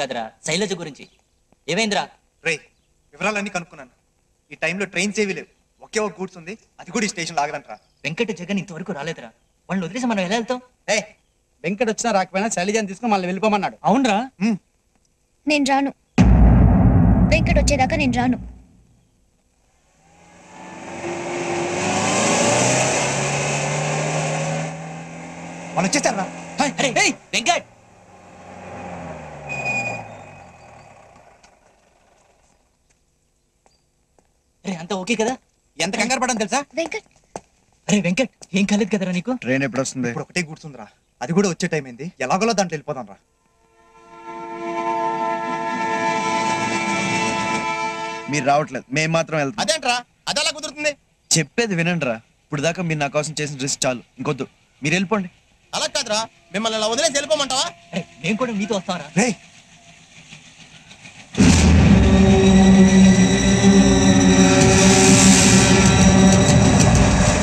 కదరా శైలజ గురించి. ఏమైందిరా? రే, వివరాలన్నీ కనుక్కున్నాను. ఈ టైంలో ట్రైన్స్ ఏవి లేవు. ఒకే ఒక గూడ్స్ ఉంది, అది కూడా ఈ స్టేషన్ ఆగదంటరా. వెంకట జగన్ ఇంతవరకు రాలేదురా. వాళ్ళని వదిలేసి మనం ఎలా వెళ్తాం? వెంకట్ వచ్చినా రాకపోయినా శైలజని తీసుకుని మళ్ళీ వెళ్ళిపోమన్నాడు. అవునరా? నేను రాను. వెంకట్ వచ్చేదాకా నేను రాను. వాళ్ళు వచ్చేసారా? వెంకట్ అరే అంతా ఓకే కదా? ఎంత కంగారు పడని తెలుసా? వెంకట్ అరే వెంకట్ ఏం కాలేదు కదరా నీకు? ట్రైన్ ఎప్పుడు వస్తుంది? ఇప్పుడు ఒకటే కూర్చుందిరా, అది కూడా వచ్చే టైం అయింది. ఎలాగోలా దాంట్లో వెళ్ళిపోదాం రా. మీరు రావట్లేదు, మేము మాత్రం వెళ్తాం. అదేంట్రా, అదెలా కుదురుతుంది? చెప్పేది వినండి రా. ఇప్పుడు దాకా మీరు నా కోసం చేసిన రిస్క్ చాలు, ఇంకొద్దు. మీరు వెళ్ళిపోండి. అలా కాదురా, మిమ్మల్ని అలా వదిలేసి వెళ్ళిపోమంటావా? అరే మేము కూడా మీతో వస్తామరా.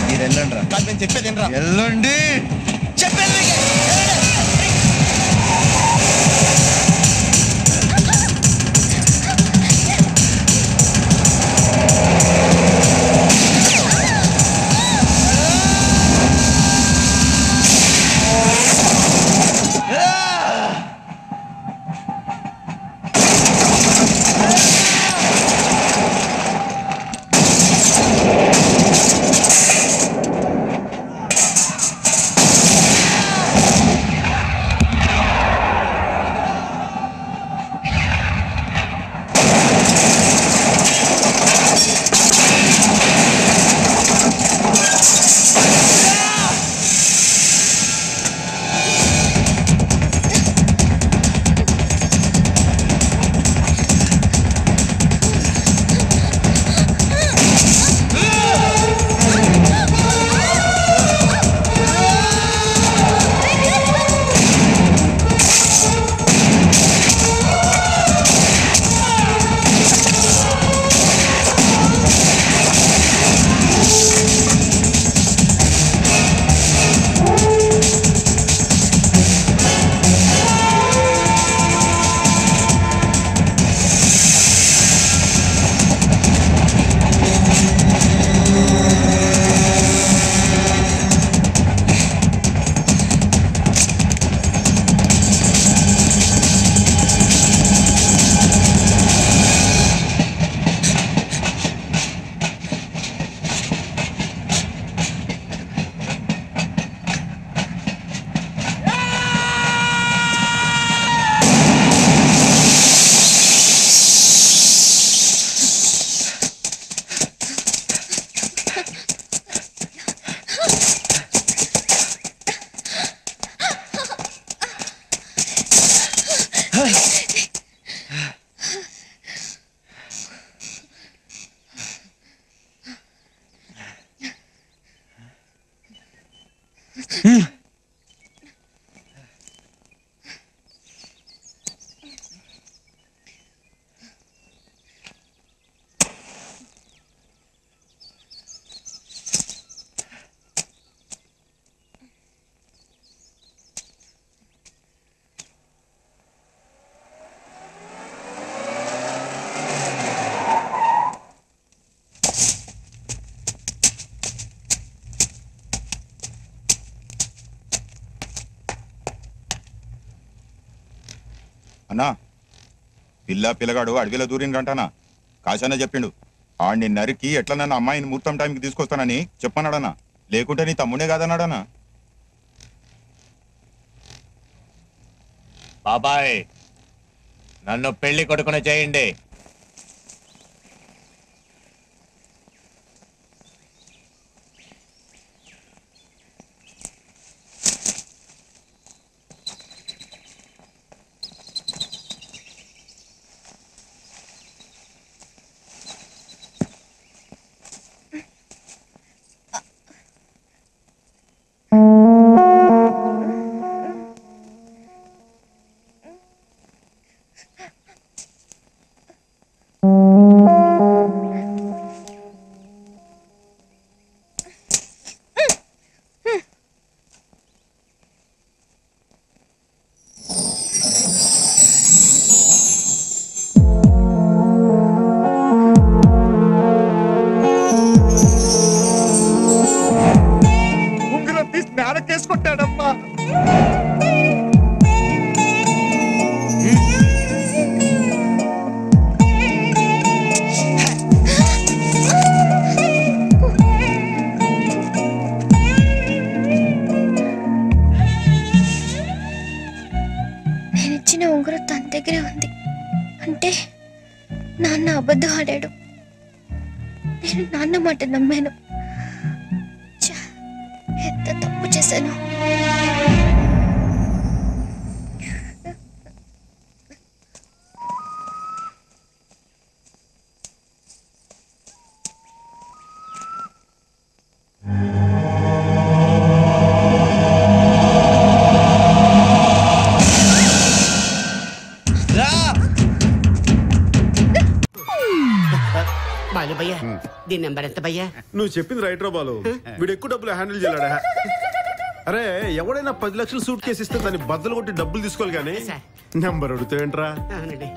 మీరు వెళ్ళండి రా. నేను చెప్పేది వెళ్ళండి. చెప్పేది అన్నా, పిల్లగాడు అడవిలో దూరిండ్రంటానా? కాశానే చెప్పిండు. ఆడిని నరికి ఎట్లా నన్ను అమ్మాయిని ముహూర్తం టైంకి తీసుకొస్తానని చెప్పన్నాడన్నా. లేకుంటే నీ తమ్ముడే కాదన్నాడన్నా. బాబాయ్, నన్ను పెళ్లి కొడుకుని చేయండి. నాన్న మాట నమ్మాను. ఛ, ఎంత తప్పు చేశాను. బాలు భయ్యా దీని నెంబర్ ఎంత భయ్యా? నువ్వు చెప్పింది రైట్ రా బాలు. వీడు ఎక్కువ డబ్బులు హ్యాండిల్ చేయలేడా? అరే ఎవడైనా 10 లక్షలు సూట్ కేసు ఇస్తే దాన్ని బద్దలు కొట్టి డబ్బులు తీసుకోవాలి కానీ సార్. నెంబర్ అడుగుతావేంట్రా? అవునండి.